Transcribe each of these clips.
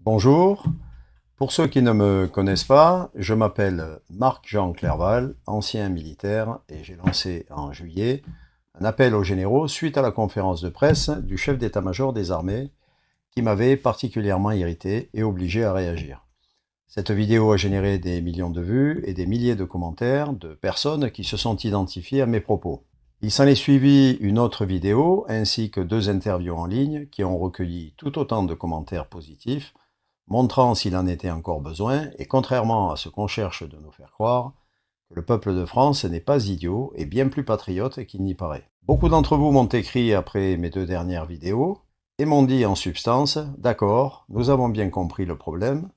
Bonjour, pour ceux qui ne me connaissent pas, je m'appelle Marc-Jean Clerval, ancien militaire, et j'ai lancé en juillet un appel aux généraux suite à la conférence de presse du chef d'état-major des armées qui m'avait particulièrement irrité et obligé à réagir. Cette vidéo a généré des millions de vues et des milliers de commentaires de personnes qui se sont identifiées à mes propos. Il s'en est suivi une autre vidéo ainsi que 2 interviews en ligne qui ont recueilli tout autant de commentaires positifs montrant s'il en était encore besoin, et contrairement à ce qu'on cherche de nous faire croire, que le peuple de France n'est pas idiot et bien plus patriote qu'il n'y paraît. Beaucoup d'entre vous m'ont écrit après mes 2 dernières vidéos, et m'ont dit en substance, d'accord, nous avons bien compris le problème,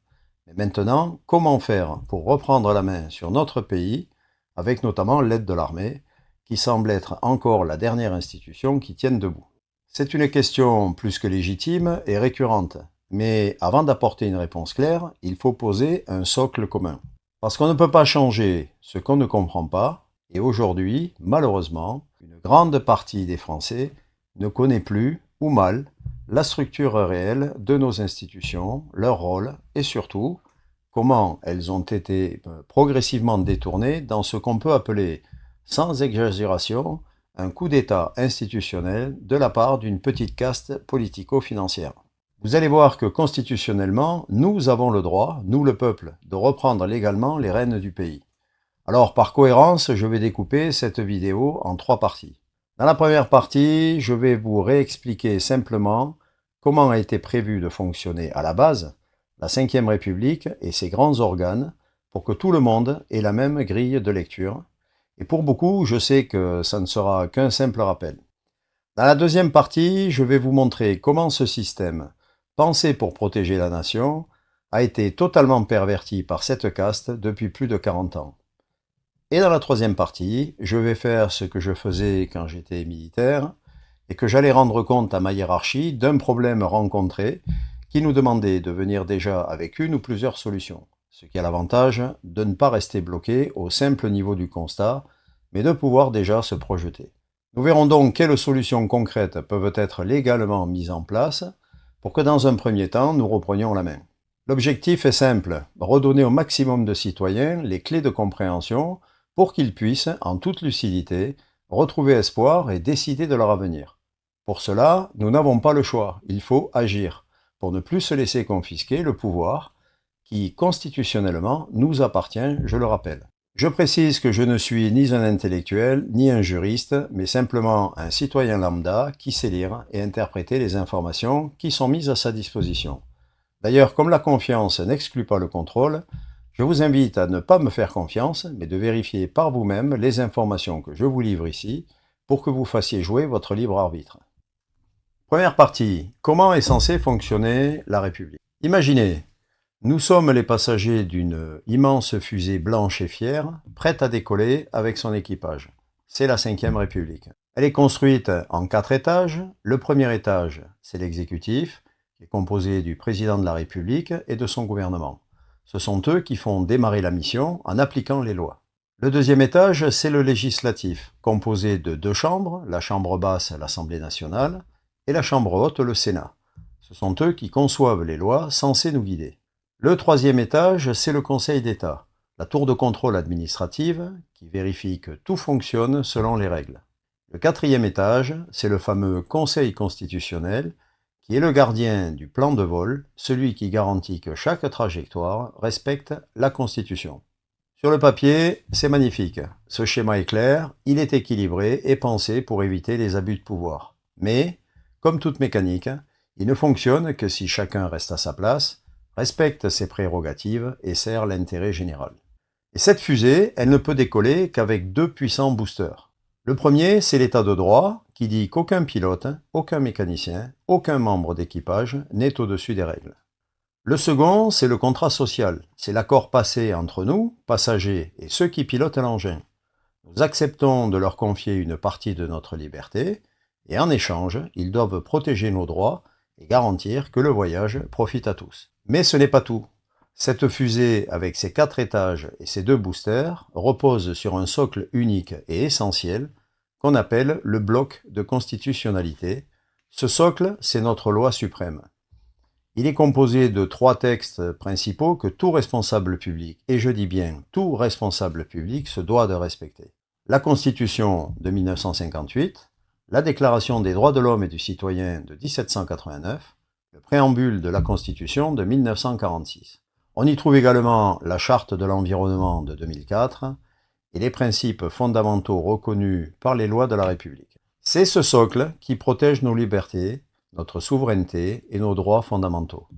mais maintenant, comment faire pour reprendre la main sur notre pays, avec notamment l'aide de l'armée, qui semble être encore la dernière institution qui tienne debout. C'est une question plus que légitime et récurrente. Mais avant d'apporter une réponse claire, il faut poser un socle commun. Parce qu'on ne peut pas changer ce qu'on ne comprend pas, et aujourd'hui, malheureusement, une grande partie des Français ne connaît plus, ou mal, la structure réelle de nos institutions, leur rôle, et surtout, comment elles ont été progressivement détournées dans ce qu'on peut appeler, sans exagération, un coup d'État institutionnel de la part d'une petite caste politico-financière. Vous allez voir que constitutionnellement, nous avons le droit, nous le peuple, de reprendre légalement les rênes du pays. Alors par cohérence, je vais découper cette vidéo en 3 parties. Dans la première partie, je vais vous réexpliquer simplement comment a été prévu de fonctionner à la base la Ve République et ses grands organes pour que tout le monde ait la même grille de lecture. Et pour beaucoup, je sais que ça ne sera qu'un simple rappel. Dans la deuxième partie, je vais vous montrer comment ce système, pensé pour protéger la nation, a été totalement perverti par cette caste depuis plus de 40 ans. Et dans la troisième partie, je vais faire ce que je faisais quand j'étais militaire et que j'allais rendre compte à ma hiérarchie d'un problème rencontré qui nous demandait de venir déjà avec une ou plusieurs solutions, ce qui a l'avantage de ne pas rester bloqué au simple niveau du constat, mais de pouvoir déjà se projeter. Nous verrons donc quelles solutions concrètes peuvent être légalement mises en place pour que dans un premier temps, nous reprenions la main. L'objectif est simple, redonner au maximum de citoyens les clés de compréhension pour qu'ils puissent, en toute lucidité, retrouver espoir et décider de leur avenir. Pour cela, nous n'avons pas le choix, il faut agir, pour ne plus se laisser confisquer le pouvoir qui, constitutionnellement, nous appartient, je le rappelle. Je précise que je ne suis ni un intellectuel, ni un juriste, mais simplement un citoyen lambda qui sait lire et interpréter les informations qui sont mises à sa disposition. D'ailleurs, comme la confiance n'exclut pas le contrôle, je vous invite à ne pas me faire confiance, mais de vérifier par vous-même les informations que je vous livre ici, pour que vous fassiez jouer votre libre arbitre. Première partie. Comment est censée fonctionner la République? Imaginez, nous sommes les passagers d'une immense fusée blanche et fière, prête à décoller avec son équipage. C'est la Ve République. Elle est construite en 4 étages. Le premier étage, c'est l'exécutif, qui est composé du président de la République et de son gouvernement. Ce sont eux qui font démarrer la mission en appliquant les lois. Le deuxième étage, c'est le législatif, composé de 2 chambres, la chambre basse, l'Assemblée nationale, et la chambre haute, le Sénat. Ce sont eux qui conçoivent les lois censées nous guider. Le troisième étage, c'est le Conseil d'État, la tour de contrôle administrative qui vérifie que tout fonctionne selon les règles. Le quatrième étage, c'est le fameux Conseil constitutionnel qui est le gardien du plan de vol, celui qui garantit que chaque trajectoire respecte la Constitution. Sur le papier, c'est magnifique. Ce schéma est clair, il est équilibré et pensé pour éviter les abus de pouvoir. Mais, comme toute mécanique, il ne fonctionne que si chacun reste à sa place, respecte ses prérogatives et sert l'intérêt général. Et cette fusée, elle ne peut décoller qu'avec 2 puissants boosters. Le premier, c'est l'état de droit, qui dit qu'aucun pilote, aucun mécanicien, aucun membre d'équipage n'est au-dessus des règles. Le second, c'est le contrat social. C'est l'accord passé entre nous, passagers, et ceux qui pilotent l'engin. Nous acceptons de leur confier une partie de notre liberté, et en échange, ils doivent protéger nos droits et garantir que le voyage profite à tous. Mais ce n'est pas tout. Cette fusée, avec ses 4 étages et ses 2 boosters, repose sur un socle unique et essentiel qu'on appelle le bloc de constitutionnalité. Ce socle, c'est notre loi suprême. Il est composé de 3 textes principaux que tout responsable public, et je dis bien tout responsable public, se doit de respecter. La Constitution de 1958, la Déclaration des droits de l'homme et du citoyen de 1789, le préambule de la Constitution de 1946. On y trouve également la Charte de l'environnement de 2004 et les principes fondamentaux reconnus par les lois de la République. C'est ce socle qui protège nos libertés, notre souveraineté et nos droits fondamentaux.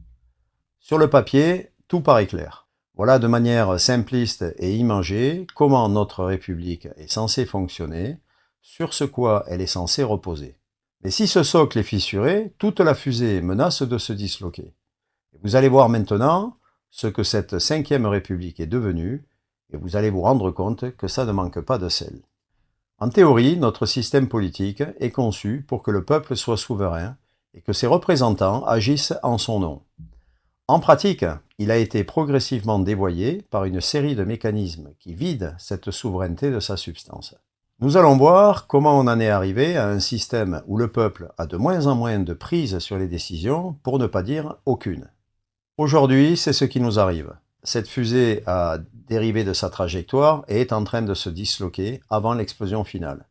Sur le papier, tout paraît clair. Voilà de manière simpliste et imagée comment notre République est censée fonctionner, sur ce quoi elle est censée reposer. Mais si ce socle est fissuré, toute la fusée menace de se disloquer. Vous allez voir maintenant ce que cette 5e République est devenue, et vous allez vous rendre compte que ça ne manque pas de sel. En théorie, notre système politique est conçu pour que le peuple soit souverain et que ses représentants agissent en son nom. En pratique, il a été progressivement dévoyé par une série de mécanismes qui vident cette souveraineté de sa substance. Nous allons voir comment on en est arrivé à un système où le peuple a de moins en moins de prise sur les décisions, pour ne pas dire aucune. Aujourd'hui, c'est ce qui nous arrive. Cette fusée a dérivé de sa trajectoire et est en train de se disloquer avant l'explosion finale.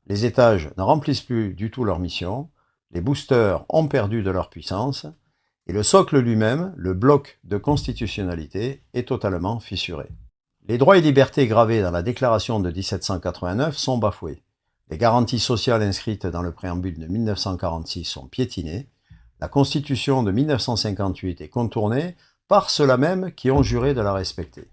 Les étages ne remplissent plus du tout leur mission, les boosters ont perdu de leur puissance, et le socle lui-même, le bloc de constitutionnalité, est totalement fissuré. Les droits et libertés gravés dans la Déclaration de 1789 sont bafoués. Les garanties sociales inscrites dans le préambule de 1946 sont piétinées. La Constitution de 1958 est contournée par ceux-là même qui ont juré de la respecter.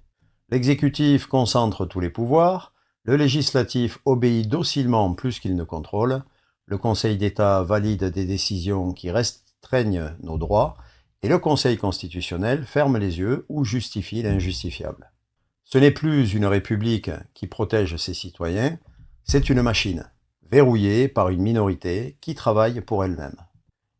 L'exécutif concentre tous les pouvoirs, le législatif obéit docilement plus qu'il ne contrôle, le Conseil d'État valide des décisions qui restreignent nos droits, et le Conseil constitutionnel ferme les yeux ou justifie l'injustifiable. Ce n'est plus une république qui protège ses citoyens, c'est une machine, verrouillée par une minorité qui travaille pour elle-même.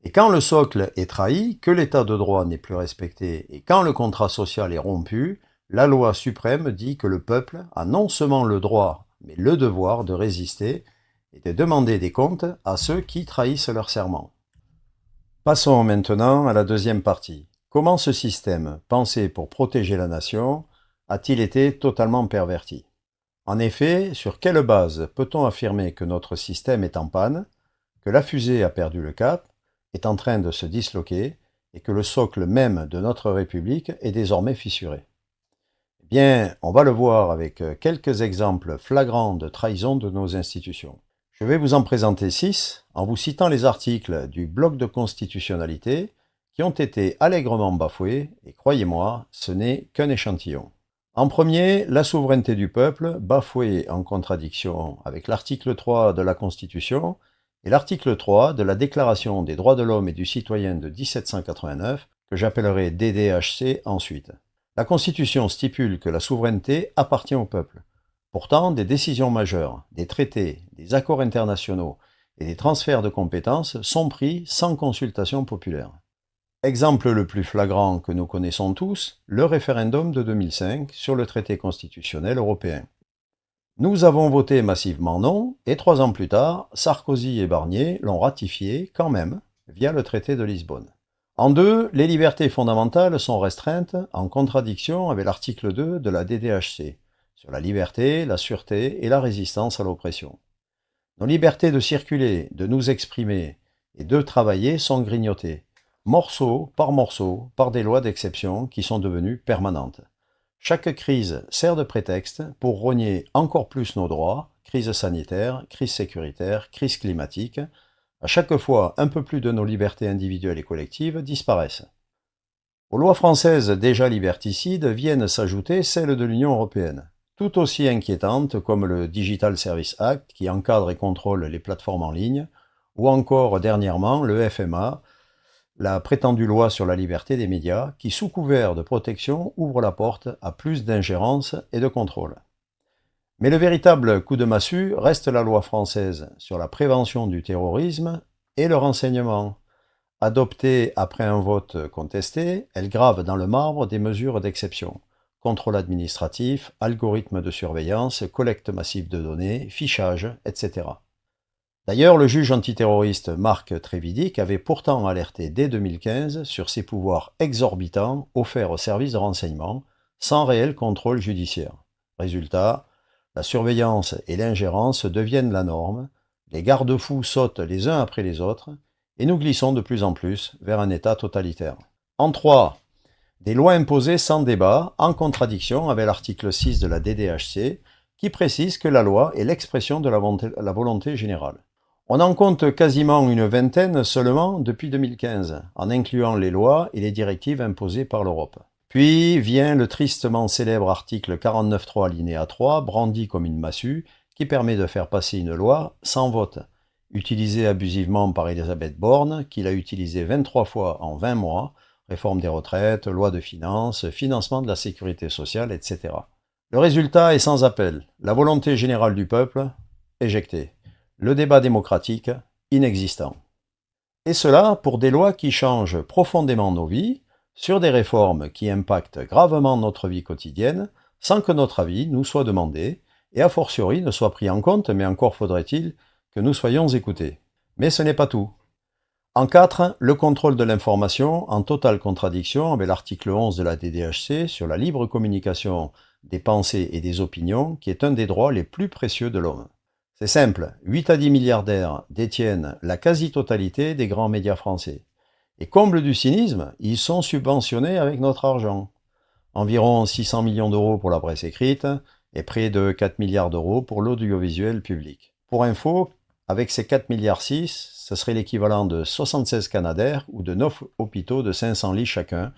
Et quand le socle est trahi, que l'état de droit n'est plus respecté et quand le contrat social est rompu, la loi suprême dit que le peuple a non seulement le droit, mais le devoir de résister et de demander des comptes à ceux qui trahissent leur serment. Passons maintenant à la deuxième partie. Comment ce système, pensé pour protéger la nation, a-t-il été totalement perverti? En effet, sur quelle base peut-on affirmer que notre système est en panne, que la fusée a perdu le cap, est en train de se disloquer et que le socle même de notre République est désormais fissuré? Eh bien, on va le voir avec quelques exemples flagrants de trahison de nos institutions. Je vais vous en présenter 6 en vous citant les articles du bloc de constitutionnalité qui ont été allègrement bafoués, et croyez-moi, ce n'est qu'un échantillon. En premier, la souveraineté du peuple, bafouée en contradiction avec l'article 3 de la Constitution et l'article 3 de la Déclaration des droits de l'homme et du citoyen de 1789, que j'appellerai DDHC ensuite. La Constitution stipule que la souveraineté appartient au peuple. Pourtant, des décisions majeures, des traités, des accords internationaux et des transferts de compétences sont pris sans consultation populaire. Exemple le plus flagrant que nous connaissons tous, le référendum de 2005 sur le traité constitutionnel européen. Nous avons voté massivement non, et 3 ans plus tard, Sarkozy et Barnier l'ont ratifié quand même, via le traité de Lisbonne. En deux, les libertés fondamentales sont restreintes en contradiction avec l'article 2 de la DDHC, sur la liberté, la sûreté et la résistance à l'oppression. Nos libertés de circuler, de nous exprimer et de travailler sont grignotées, morceau, par des lois d'exception qui sont devenues permanentes. Chaque crise sert de prétexte pour rogner encore plus nos droits, crise sanitaire, crise sécuritaire, crise climatique. À chaque fois, un peu plus de nos libertés individuelles et collectives disparaissent. Aux lois françaises déjà liberticides viennent s'ajouter celles de l'Union européenne, tout aussi inquiétantes comme le Digital Service Act qui encadre et contrôle les plateformes en ligne, ou encore dernièrement le FMA, la prétendue loi sur la liberté des médias, qui sous couvert de protection ouvre la porte à plus d'ingérence et de contrôle. Mais le véritable coup de massue reste la loi française sur la prévention du terrorisme et le renseignement. Adoptée après un vote contesté, elle grave dans le marbre des mesures d'exception. Contrôle administratif, algorithmes de surveillance, collecte massive de données, fichage, etc. D'ailleurs, le juge antiterroriste Marc Trévidic avait pourtant alerté dès 2015 sur ses pouvoirs exorbitants offerts aux services de renseignement, sans réel contrôle judiciaire. Résultat, la surveillance et l'ingérence deviennent la norme, les garde-fous sautent les uns après les autres, et nous glissons de plus en plus vers un État totalitaire. En 3, des lois imposées sans débat, en contradiction avec l'article 6 de la DDHC, qui précise que la loi est l'expression de la volonté générale. On en compte quasiment une vingtaine seulement depuis 2015, en incluant les lois et les directives imposées par l'Europe. Puis vient le tristement célèbre article 49.3 alinéa 3, brandi comme une massue, qui permet de faire passer une loi sans vote, utilisée abusivement par Elisabeth Borne, qui l'a utilisée 23 fois en 20 mois, réforme des retraites, loi de finances, financement de la sécurité sociale, etc. Le résultat est sans appel, la volonté générale du peuple, éjectée. Le débat démocratique, inexistant. Et cela pour des lois qui changent profondément nos vies, sur des réformes qui impactent gravement notre vie quotidienne, sans que notre avis nous soit demandé, et a fortiori ne soit pris en compte, mais encore faudrait-il que nous soyons écoutés. Mais ce n'est pas tout. En 4, le contrôle de l'information, en totale contradiction avec l'article 11 de la DDHC sur la libre communication des pensées et des opinions, qui est un des droits les plus précieux de l'homme. C'est simple, 8 à 10 milliardaires détiennent la quasi-totalité des grands médias français. Et comble du cynisme, ils sont subventionnés avec notre argent. Environ 600 millions d'euros pour la presse écrite et près de 4 milliards d'euros pour l'audiovisuel public. Pour info, avec ces 4 milliards 6, ce serait l'équivalent de 76 Canadair ou de 9 hôpitaux de 500 lits chacun,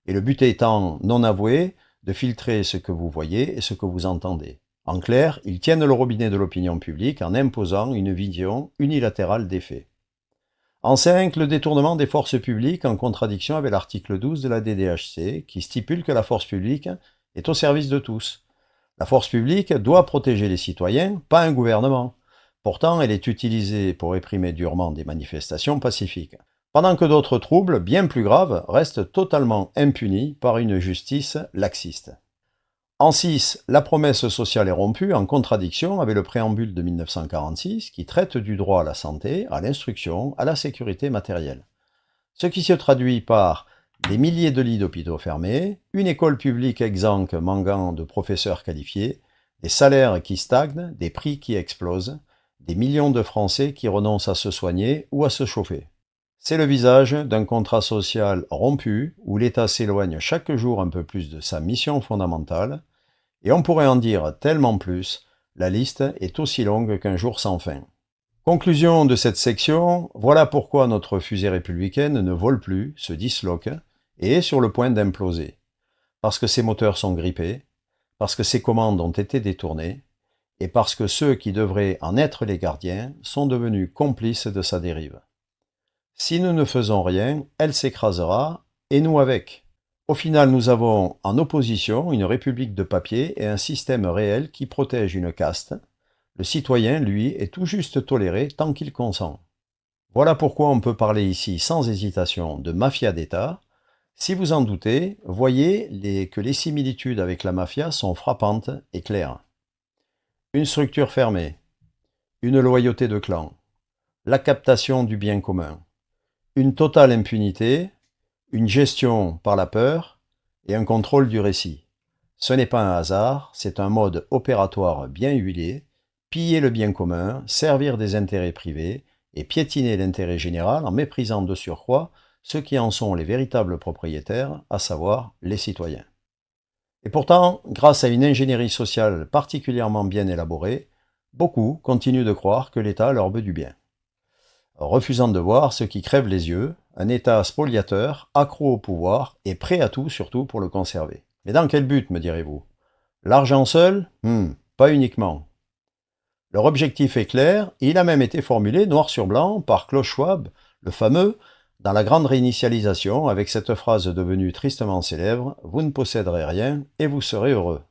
et le but étant non avoué de filtrer ce que vous voyez et ce que vous entendez. En clair, ils tiennent le robinet de l'opinion publique en imposant une vision unilatérale des faits. En 5, le détournement des forces publiques en contradiction avec l'article 12 de la DDHC qui stipule que la force publique est au service de tous. La force publique doit protéger les citoyens, pas un gouvernement. Pourtant, elle est utilisée pour réprimer durement des manifestations pacifiques. Pendant que d'autres troubles, bien plus graves, restent totalement impunis par une justice laxiste. En 6, la promesse sociale est rompue en contradiction avec le préambule de 1946 qui traite du droit à la santé, à l'instruction, à la sécurité matérielle. Ce qui se traduit par des milliers de lits d'hôpitaux fermés, une école publique exsangue manquant de professeurs qualifiés, des salaires qui stagnent, des prix qui explosent, des millions de Français qui renoncent à se soigner ou à se chauffer. C'est le visage d'un contrat social rompu où l'État s'éloigne chaque jour un peu plus de sa mission fondamentale, et on pourrait en dire tellement plus, la liste est aussi longue qu'un jour sans fin. Conclusion de cette section, voilà pourquoi notre fusée républicaine ne vole plus, se disloque, et est sur le point d'imploser. Parce que ses moteurs sont grippés, parce que ses commandes ont été détournées, et parce que ceux qui devraient en être les gardiens sont devenus complices de sa dérive. Si nous ne faisons rien, elle s'écrasera, et nous avec. Au final, nous avons en opposition une république de papier et un système réel qui protège une caste. Le citoyen, lui, est tout juste toléré tant qu'il consent. Voilà pourquoi on peut parler ici sans hésitation de mafia d'État. Si vous en doutez, voyez que les similitudes avec la mafia sont frappantes et claires. Une structure fermée, une loyauté de clan, la captation du bien commun, une totale impunité, une gestion par la peur et un contrôle du récit. Ce n'est pas un hasard, c'est un mode opératoire bien huilé, piller le bien commun, servir des intérêts privés et piétiner l'intérêt général en méprisant de surcroît ceux qui en sont les véritables propriétaires, à savoir les citoyens. Et pourtant, grâce à une ingénierie sociale particulièrement bien élaborée, beaucoup continuent de croire que l'État leur veut du bien, refusant de voir ce qui crève les yeux, un État spoliateur, accro au pouvoir et prêt à tout surtout pour le conserver. Mais dans quel but, me direz-vous? L'argent seul? Pas uniquement. Leur objectif est clair, et il a même été formulé noir sur blanc par Klaus Schwab, le fameux, dans la grande réinitialisation, avec cette phrase devenue tristement célèbre, « Vous ne posséderez rien et vous serez heureux ».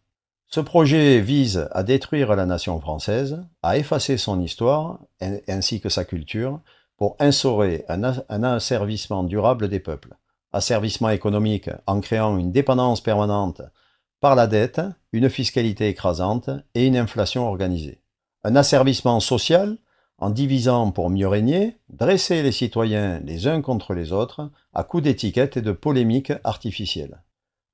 Ce projet vise à détruire la nation française, à effacer son histoire ainsi que sa culture, pour instaurer un asservissement durable des peuples. Asservissement économique en créant une dépendance permanente par la dette, une fiscalité écrasante et une inflation organisée. Un asservissement social en divisant pour mieux régner, dresser les citoyens les uns contre les autres à coups d'étiquettes et de polémiques artificielles.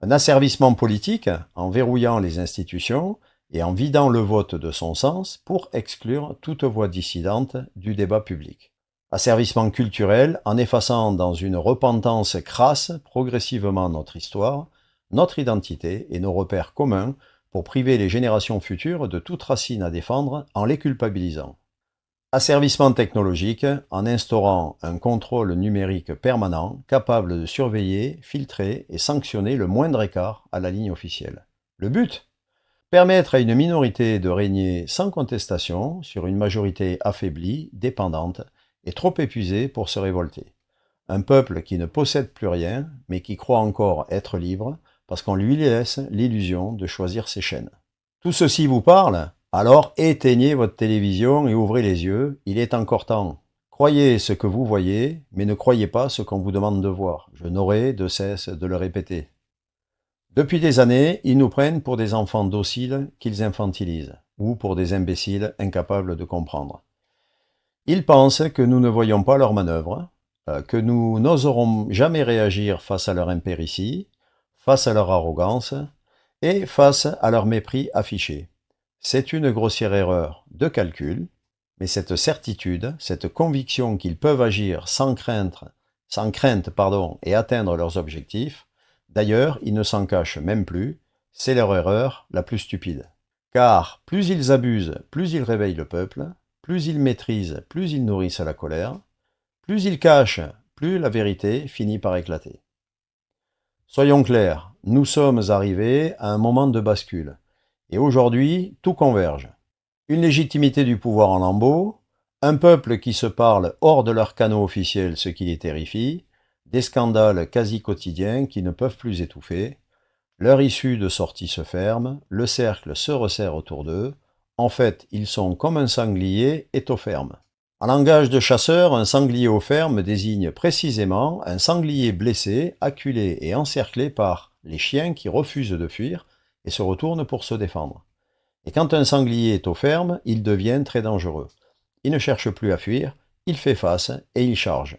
Un asservissement politique en verrouillant les institutions et en vidant le vote de son sens pour exclure toute voix dissidente du débat public. Asservissement culturel en effaçant dans une repentance crasse progressivement notre histoire, notre identité et nos repères communs pour priver les générations futures de toute racine à défendre en les culpabilisant. Asservissement technologique en instaurant un contrôle numérique permanent capable de surveiller, filtrer et sanctionner le moindre écart à la ligne officielle. Le but ? Permettre à une minorité de régner sans contestation sur une majorité affaiblie, dépendante et trop épuisée pour se révolter. Un peuple qui ne possède plus rien, mais qui croit encore être libre, parce qu'on lui laisse l'illusion de choisir ses chaînes. Tout ceci vous parle ? Alors éteignez votre télévision et ouvrez les yeux, il est encore temps. Croyez ce que vous voyez, mais ne croyez pas ce qu'on vous demande de voir. Je n'aurai de cesse de le répéter. Depuis des années, ils nous prennent pour des enfants dociles qu'ils infantilisent, ou pour des imbéciles incapables de comprendre. Ils pensent que nous ne voyons pas leurs manœuvres, que nous n'oserons jamais réagir face à leur impéritie, face à leur arrogance et face à leur mépris affiché. C'est une grossière erreur de calcul, mais cette certitude, cette conviction qu'ils peuvent agir sans crainte, et atteindre leurs objectifs, d'ailleurs, ils ne s'en cachent même plus, c'est leur erreur la plus stupide. Car plus ils abusent, plus ils réveillent le peuple, plus ils maîtrisent, plus ils nourrissent la colère, plus ils cachent, plus la vérité finit par éclater. Soyons clairs, nous sommes arrivés à un moment de bascule. Et aujourd'hui, tout converge. Une légitimité du pouvoir en lambeaux, un peuple qui se parle hors de leurs canaux officiels, ce qui les terrifie, des scandales quasi quotidiens qui ne peuvent plus étouffer, leur issue de sortie se ferme, le cercle se resserre autour d'eux, en fait, ils sont comme un sanglier étau ferme. En langage de chasseur, un sanglier au ferme désigne précisément un sanglier blessé, acculé et encerclé par les chiens qui refusent de fuir et se retournent pour se défendre. Et quand un sanglier est au ferme, il devient très dangereux. Il ne cherche plus à fuir, il fait face et il charge.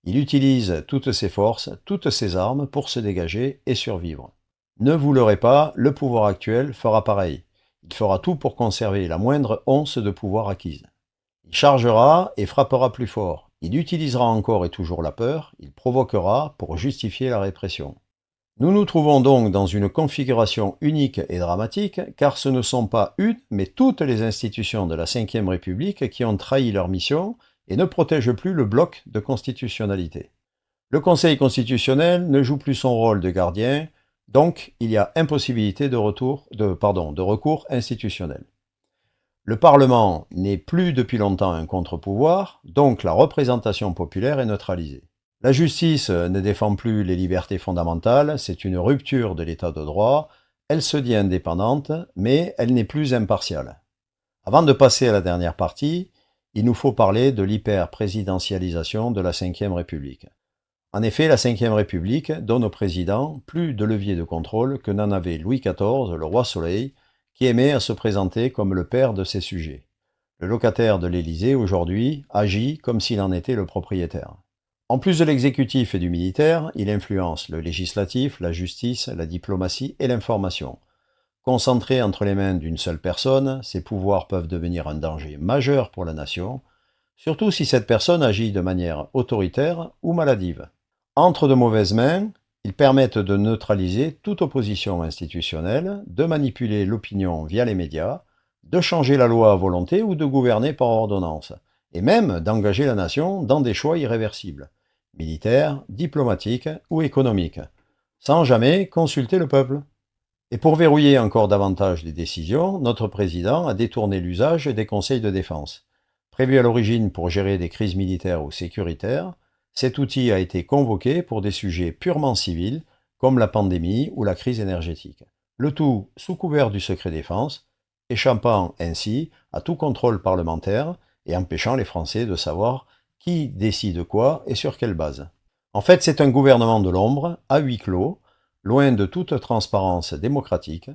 Il utilise toutes ses forces, toutes ses armes pour se dégager et survivre. Ne vous leurrez pas, le pouvoir actuel fera pareil. Il fera tout pour conserver la moindre once de pouvoir acquise. Il chargera et frappera plus fort. Il utilisera encore et toujours la peur, il provoquera pour justifier la répression. Nous nous trouvons donc dans une configuration unique et dramatique, car ce ne sont pas une, mais toutes les institutions de la Ve République qui ont trahi leur mission et ne protègent plus le bloc de constitutionnalité. Le Conseil constitutionnel ne joue plus son rôle de gardien, donc il y a impossibilité de recours institutionnel. Le Parlement n'est plus depuis longtemps un contre-pouvoir, donc la représentation populaire est neutralisée. La justice ne défend plus les libertés fondamentales, c'est une rupture de l'état de droit, elle se dit indépendante, mais elle n'est plus impartiale. Avant de passer à la dernière partie, il nous faut parler de l'hyper-présidentialisation de la Ve République. En effet, la Ve République donne au président plus de levier de contrôle que n'en avait Louis XIV, le roi Soleil, qui aimait à se présenter comme le père de ses sujets. Le locataire de l'Élysée, aujourd'hui, agit comme s'il en était le propriétaire. En plus de l'exécutif et du militaire, il influence le législatif, la justice, la diplomatie et l'information. Concentrés entre les mains d'une seule personne, ces pouvoirs peuvent devenir un danger majeur pour la nation, surtout si cette personne agit de manière autoritaire ou maladive. Entre de mauvaises mains, ils permettent de neutraliser toute opposition institutionnelle, de manipuler l'opinion via les médias, de changer la loi à volonté ou de gouverner par ordonnance, et même d'engager la nation dans des choix irréversibles, militaires, diplomatiques ou économiques, sans jamais consulter le peuple. Et pour verrouiller encore davantage les décisions, notre président a détourné l'usage des conseils de défense. Prévu à l'origine pour gérer des crises militaires ou sécuritaires, cet outil a été convoqué pour des sujets purement civils, comme la pandémie ou la crise énergétique. Le tout sous couvert du secret défense, échappant ainsi à tout contrôle parlementaire et empêchant les Français de savoir qui décide quoi et sur quelle base. En fait, c'est un gouvernement de l'ombre, à huis clos, loin de toute transparence démocratique,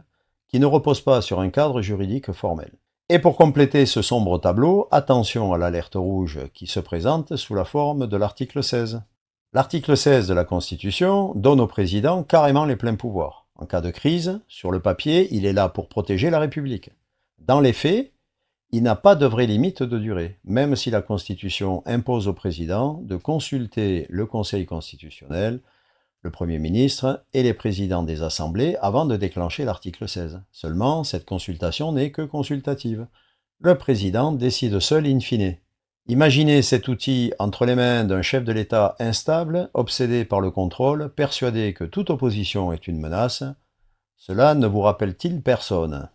qui ne repose pas sur un cadre juridique formel. Et pour compléter ce sombre tableau, attention à l'alerte rouge qui se présente sous la forme de l'article 16. L'article 16 de la Constitution donne au président carrément les pleins pouvoirs. En cas de crise, sur le papier, il est là pour protéger la République. Dans les faits, il n'a pas de vraie limite de durée, même si la Constitution impose au président de consulter le Conseil constitutionnel, le Premier ministre et les présidents des assemblées avant de déclencher l'article 16. Seulement, cette consultation n'est que consultative. Le président décide seul in fine. Imaginez cet outil entre les mains d'un chef de l'État instable, obsédé par le contrôle, persuadé que toute opposition est une menace. Cela ne vous rappelle-t-il personne ?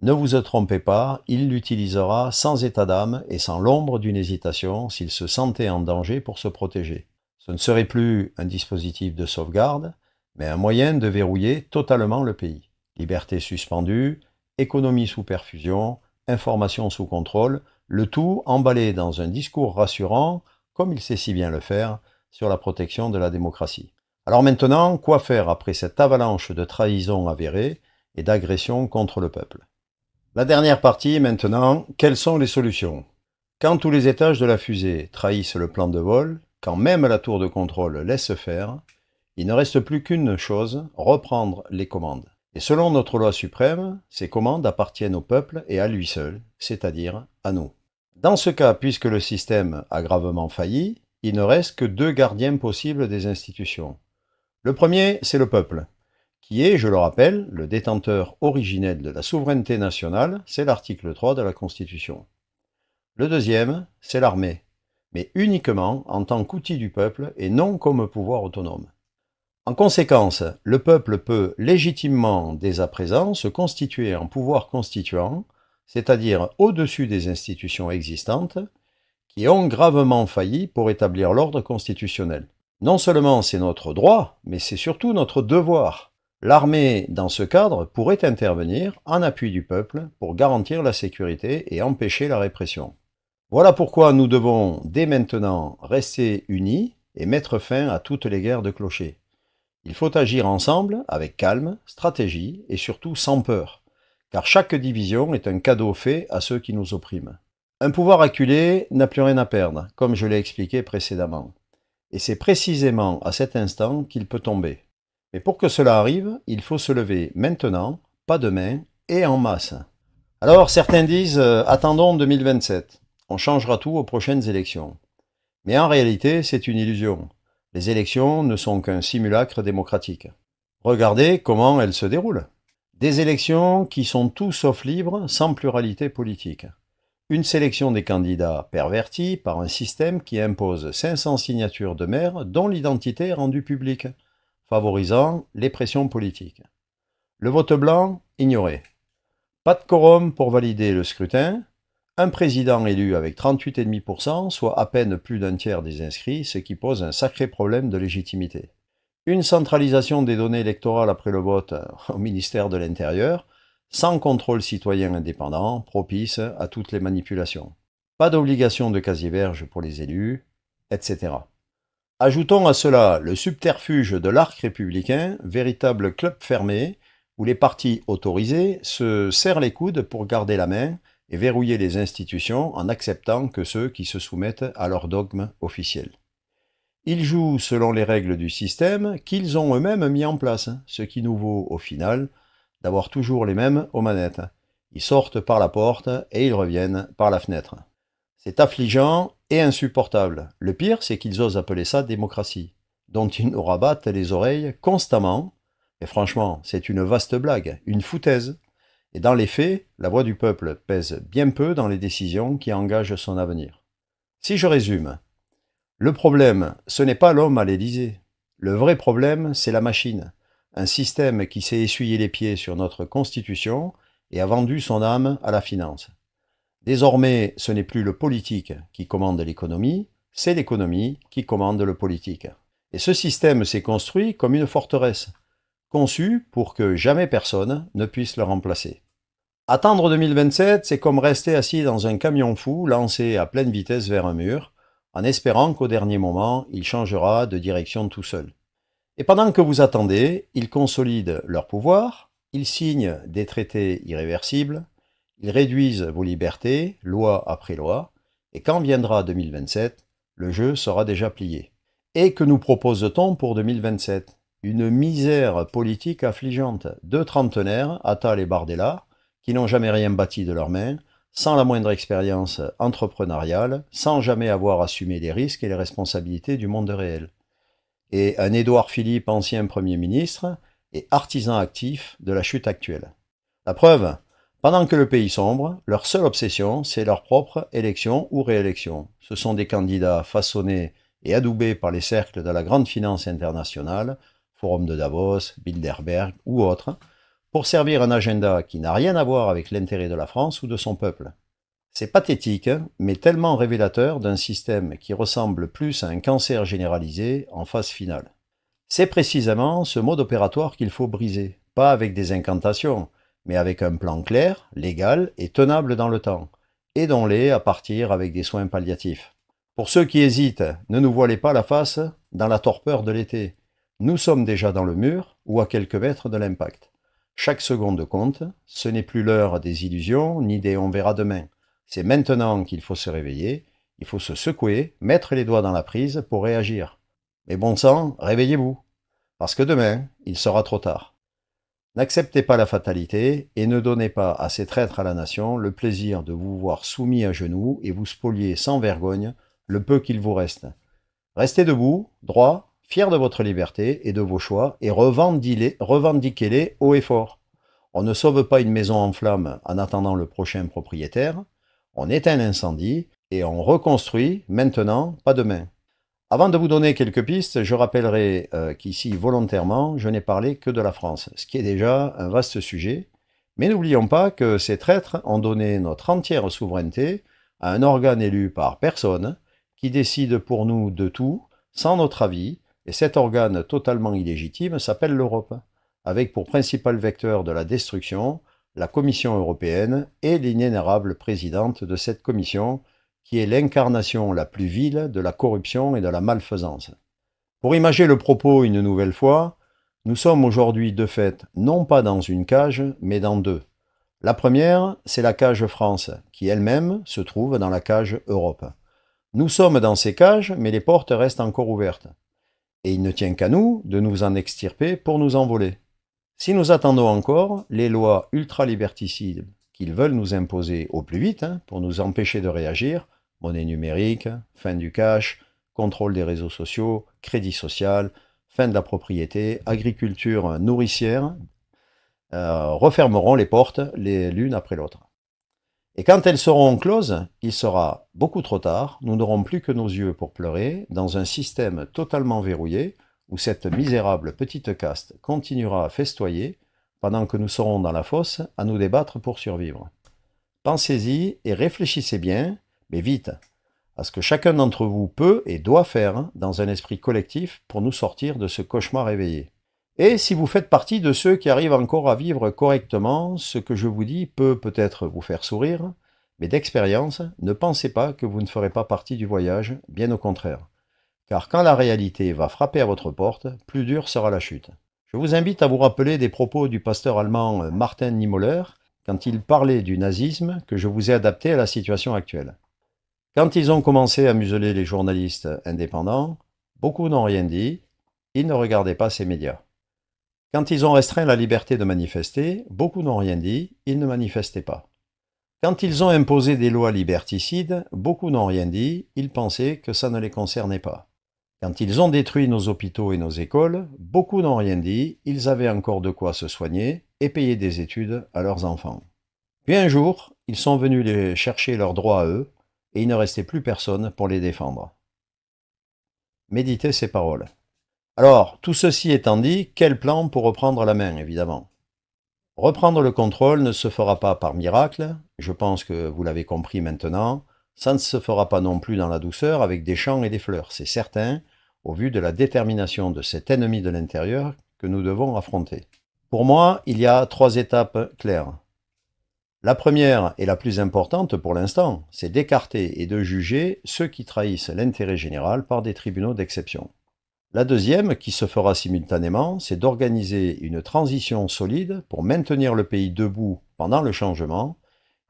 Ne vous trompez pas, il l'utilisera sans état d'âme et sans l'ombre d'une hésitation s'il se sentait en danger pour se protéger. Ce ne serait plus un dispositif de sauvegarde, mais un moyen de verrouiller totalement le pays. Liberté suspendue, économie sous perfusion, information sous contrôle, le tout emballé dans un discours rassurant, comme il sait si bien le faire, sur la protection de la démocratie. Alors maintenant, quoi faire après cette avalanche de trahison avérée et d'agression contre le peuple ? La dernière partie maintenant, quelles sont les solutions ? Quand tous les étages de la fusée trahissent le plan de vol, quand même la tour de contrôle laisse faire, il ne reste plus qu'une chose, reprendre les commandes. Et selon notre loi suprême, ces commandes appartiennent au peuple et à lui seul, c'est-à-dire à nous. Dans ce cas, puisque le système a gravement failli, il ne reste que deux gardiens possibles des institutions. Le premier, c'est le peuple, qui est, je le rappelle, le détenteur originel de la souveraineté nationale, c'est l'article 3 de la Constitution. Le deuxième, c'est l'armée, mais uniquement en tant qu'outil du peuple et non comme pouvoir autonome. En conséquence, le peuple peut légitimement, dès à présent, se constituer en pouvoir constituant, c'est-à-dire au-dessus des institutions existantes, qui ont gravement failli pour établir l'ordre constitutionnel. Non seulement c'est notre droit, mais c'est surtout notre devoir. L'armée, dans ce cadre, pourrait intervenir en appui du peuple pour garantir la sécurité et empêcher la répression. Voilà pourquoi nous devons, dès maintenant, rester unis et mettre fin à toutes les guerres de clochers. Il faut agir ensemble, avec calme, stratégie et surtout sans peur, car chaque division est un cadeau fait à ceux qui nous oppriment. Un pouvoir acculé n'a plus rien à perdre, comme je l'ai expliqué précédemment. Et c'est précisément à cet instant qu'il peut tomber. Mais pour que cela arrive, il faut se lever maintenant, pas demain, et en masse. Alors certains disent attendons 2027, on changera tout aux prochaines élections. Mais en réalité, c'est une illusion. Les élections ne sont qu'un simulacre démocratique. Regardez comment elles se déroulent. Des élections qui sont tout sauf libres, sans pluralité politique. Une sélection des candidats pervertie par un système qui impose 500 signatures de maires dont l'identité est rendue publique, favorisant les pressions politiques. Le vote blanc, ignoré. Pas de quorum pour valider le scrutin. Un président élu avec 38,5%, soit à peine plus d'un tiers des inscrits, ce qui pose un sacré problème de légitimité. Une centralisation des données électorales après le vote au ministère de l'Intérieur, sans contrôle citoyen indépendant, propice à toutes les manipulations. Pas d'obligation de casier vierge pour les élus, etc. Ajoutons à cela le subterfuge de l'arc républicain, véritable club fermé, où les partis autorisés se serrent les coudes pour garder la main et verrouiller les institutions en acceptant que ceux qui se soumettent à leurs dogmes officiels. Ils jouent selon les règles du système qu'ils ont eux-mêmes mis en place, ce qui nous vaut au final d'avoir toujours les mêmes aux manettes. Ils sortent par la porte et ils reviennent par la fenêtre. C'est affligeant et insupportable. Le pire, c'est qu'ils osent appeler ça démocratie, dont ils nous rabattent les oreilles constamment. Et franchement, c'est une vaste blague, une foutaise. Et dans les faits, la voix du peuple pèse bien peu dans les décisions qui engagent son avenir. Si je résume, le problème, ce n'est pas l'homme à l'Élysée. Le vrai problème, c'est la machine. Un système qui s'est essuyé les pieds sur notre Constitution et a vendu son âme à la finance. Désormais, ce n'est plus le politique qui commande l'économie, c'est l'économie qui commande le politique. Et ce système s'est construit comme une forteresse, conçue pour que jamais personne ne puisse le remplacer. Attendre 2027, c'est comme rester assis dans un camion fou lancé à pleine vitesse vers un mur, en espérant qu'au dernier moment, il changera de direction tout seul. Et pendant que vous attendez, ils consolident leur pouvoir, ils signent des traités irréversibles, Ils réduisent vos libertés, loi après loi, et quand viendra 2027, le jeu sera déjà plié. Et que nous propose-t-on pour 2027? Une misère politique affligeante. Deux trentenaires, Attal et Bardella, qui n'ont jamais rien bâti de leurs mains, sans la moindre expérience entrepreneuriale, sans jamais avoir assumé les risques et les responsabilités du monde réel. Et un Édouard Philippe, ancien Premier ministre, et artisan actif de la chute actuelle. La preuve, pendant que le pays sombre, leur seule obsession, c'est leur propre élection ou réélection. Ce sont des candidats façonnés et adoubés par les cercles de la grande finance internationale, Forum de Davos, Bilderberg ou autres, pour servir un agenda qui n'a rien à voir avec l'intérêt de la France ou de son peuple. C'est pathétique, mais tellement révélateur d'un système qui ressemble plus à un cancer généralisé en phase finale. C'est précisément ce mode opératoire qu'il faut briser, pas avec des incantations, mais avec un plan clair, légal et tenable dans le temps. Aidons-les à partir avec des soins palliatifs. Pour ceux qui hésitent, ne nous voilez pas la face dans la torpeur de l'été. Nous sommes déjà dans le mur ou à quelques mètres de l'impact. Chaque seconde compte, ce n'est plus l'heure des illusions ni des on verra demain. C'est maintenant qu'il faut se réveiller, il faut se secouer, mettre les doigts dans la prise pour réagir. Mais bon sang, réveillez-vous, parce que demain, il sera trop tard. N'acceptez pas la fatalité et ne donnez pas à ces traîtres à la nation le plaisir de vous voir soumis à genoux et vous spolier sans vergogne le peu qu'il vous reste. Restez debout, droit, fiers de votre liberté et de vos choix et revendiquez-les haut et fort. On ne sauve pas une maison en flammes en attendant le prochain propriétaire, on éteint l'incendie et on reconstruit maintenant, pas demain. Avant de vous donner quelques pistes, je rappellerai qu'ici, volontairement, je n'ai parlé que de la France, ce qui est déjà un vaste sujet. Mais n'oublions pas que ces traîtres ont donné notre entière souveraineté à un organe élu par personne, qui décide pour nous de tout, sans notre avis, et cet organe totalement illégitime s'appelle l'Europe, avec pour principal vecteur de la destruction la Commission européenne et l'inénarrable présidente de cette commission, qui est l'incarnation la plus vile de la corruption et de la malfaisance. Pour imager le propos une nouvelle fois, nous sommes aujourd'hui de fait non pas dans une cage, mais dans deux. La première, c'est la cage France, qui elle-même se trouve dans la cage Europe. Nous sommes dans ces cages, mais les portes restent encore ouvertes. Et il ne tient qu'à nous de nous en extirper pour nous envoler. Si nous attendons encore, les lois ultraliberticides qu'ils veulent nous imposer au plus vite, pour nous empêcher de réagir, monnaie numérique, fin du cash, contrôle des réseaux sociaux, crédit social, fin de la propriété, agriculture nourricière, refermeront les portes l'une après l'autre. Et quand elles seront closes, il sera beaucoup trop tard, nous n'aurons plus que nos yeux pour pleurer, dans un système totalement verrouillé, où cette misérable petite caste continuera à festoyer, pendant que nous serons dans la fosse à nous débattre pour survivre. Pensez-y et réfléchissez bien, mais vite, à ce que chacun d'entre vous peut et doit faire dans un esprit collectif pour nous sortir de ce cauchemar éveillé. Et si vous faites partie de ceux qui arrivent encore à vivre correctement, ce que je vous dis peut peut-être vous faire sourire, mais d'expérience, ne pensez pas que vous ne ferez pas partie du voyage, bien au contraire. Car quand la réalité va frapper à votre porte, plus dure sera la chute. Je vous invite à vous rappeler des propos du pasteur allemand Martin Niemöller quand il parlait du nazisme que je vous ai adapté à la situation actuelle. Quand ils ont commencé à museler les journalistes indépendants, beaucoup n'ont rien dit, ils ne regardaient pas ces médias. Quand ils ont restreint la liberté de manifester, beaucoup n'ont rien dit, ils ne manifestaient pas. Quand ils ont imposé des lois liberticides, beaucoup n'ont rien dit, ils pensaient que ça ne les concernait pas. Quand ils ont détruit nos hôpitaux et nos écoles, beaucoup n'ont rien dit, ils avaient encore de quoi se soigner et payer des études à leurs enfants. Puis un jour, ils sont venus les chercher leurs droits à eux, et il ne restait plus personne pour les défendre. Méditez ces paroles. Alors, tout ceci étant dit, quel plan pour reprendre la main, évidemment? Reprendre le contrôle ne se fera pas par miracle, je pense que vous l'avez compris maintenant, ça ne se fera pas non plus dans la douceur avec des chants et des fleurs, c'est certain, au vu de la détermination de cet ennemi de l'intérieur que nous devons affronter. Pour moi, il y a 3 étapes claires. La première et la plus importante pour l'instant, c'est d'écarter et de juger ceux qui trahissent l'intérêt général par des tribunaux d'exception. La deuxième, qui se fera simultanément, c'est d'organiser une transition solide pour maintenir le pays debout pendant le changement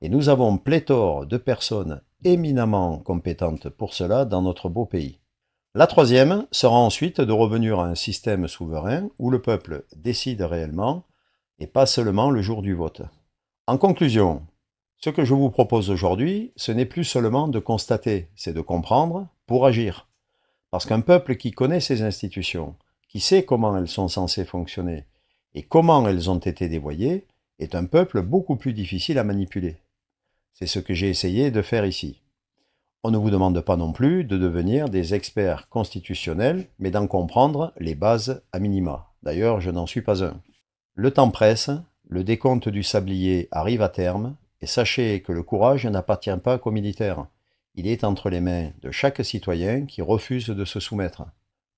Et nous avons pléthore de personnes éminemment compétentes pour cela dans notre beau pays. La troisième sera ensuite de revenir à un système souverain où le peuple décide réellement et pas seulement le jour du vote. En conclusion, ce que je vous propose aujourd'hui, ce n'est plus seulement de constater, c'est de comprendre pour agir. Parce qu'un peuple qui connaît ses institutions, qui sait comment elles sont censées fonctionner et comment elles ont été dévoyées, est un peuple beaucoup plus difficile à manipuler. C'est ce que j'ai essayé de faire ici. On ne vous demande pas non plus de devenir des experts constitutionnels, mais d'en comprendre les bases à minima. D'ailleurs, je n'en suis pas un. Le temps presse, le décompte du sablier arrive à terme, et sachez que le courage n'appartient pas qu'aux militaires. Il est entre les mains de chaque citoyen qui refuse de se soumettre.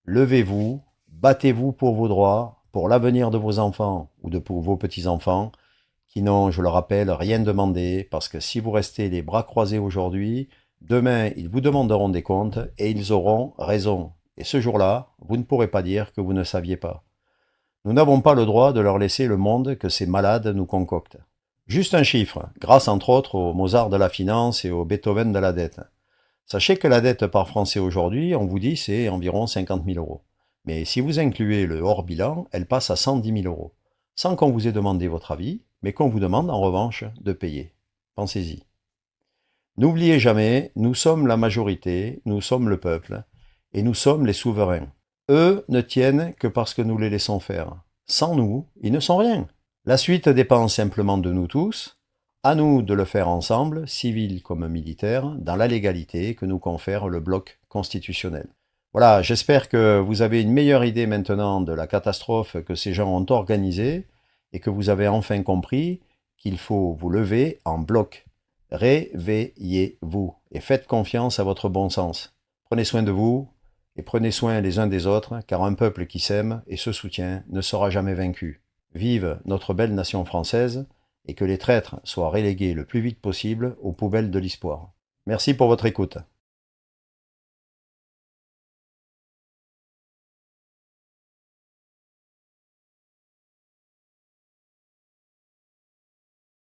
Levez-vous, battez-vous pour vos droits, pour l'avenir de vos enfants ou de vos petits-enfants, qui n'ont, je le rappelle, rien demandé, parce que si vous restez les bras croisés aujourd'hui, demain ils vous demanderont des comptes et ils auront raison. Et ce jour-là, vous ne pourrez pas dire que vous ne saviez pas. Nous n'avons pas le droit de leur laisser le monde que ces malades nous concoctent. Juste un chiffre, grâce entre autres au Mozart de la finance et au Beethoven de la dette. Sachez que la dette par Français aujourd'hui, on vous dit, c'est environ 50 000 euros. Mais si vous incluez le hors-bilan, elle passe à 110 000 euros. Sans qu'on vous ait demandé votre avis, mais qu'on vous demande en revanche de payer. Pensez-y. N'oubliez jamais, nous sommes la majorité, nous sommes le peuple, et nous sommes les souverains. Eux ne tiennent que parce que nous les laissons faire. Sans nous, ils ne sont rien. La suite dépend simplement de nous tous. À nous de le faire ensemble, civils comme militaires, dans la légalité que nous confère le bloc constitutionnel. Voilà, j'espère que vous avez une meilleure idée maintenant de la catastrophe que ces gens ont organisée et que vous avez enfin compris qu'il faut vous lever en bloc. Réveillez-vous et faites confiance à votre bon sens. Prenez soin de vous et prenez soin les uns des autres, car un peuple qui s'aime et se soutient ne sera jamais vaincu. Vive notre belle nation française, et que les traîtres soient relégués le plus vite possible aux poubelles de l'histoire. Merci pour votre écoute.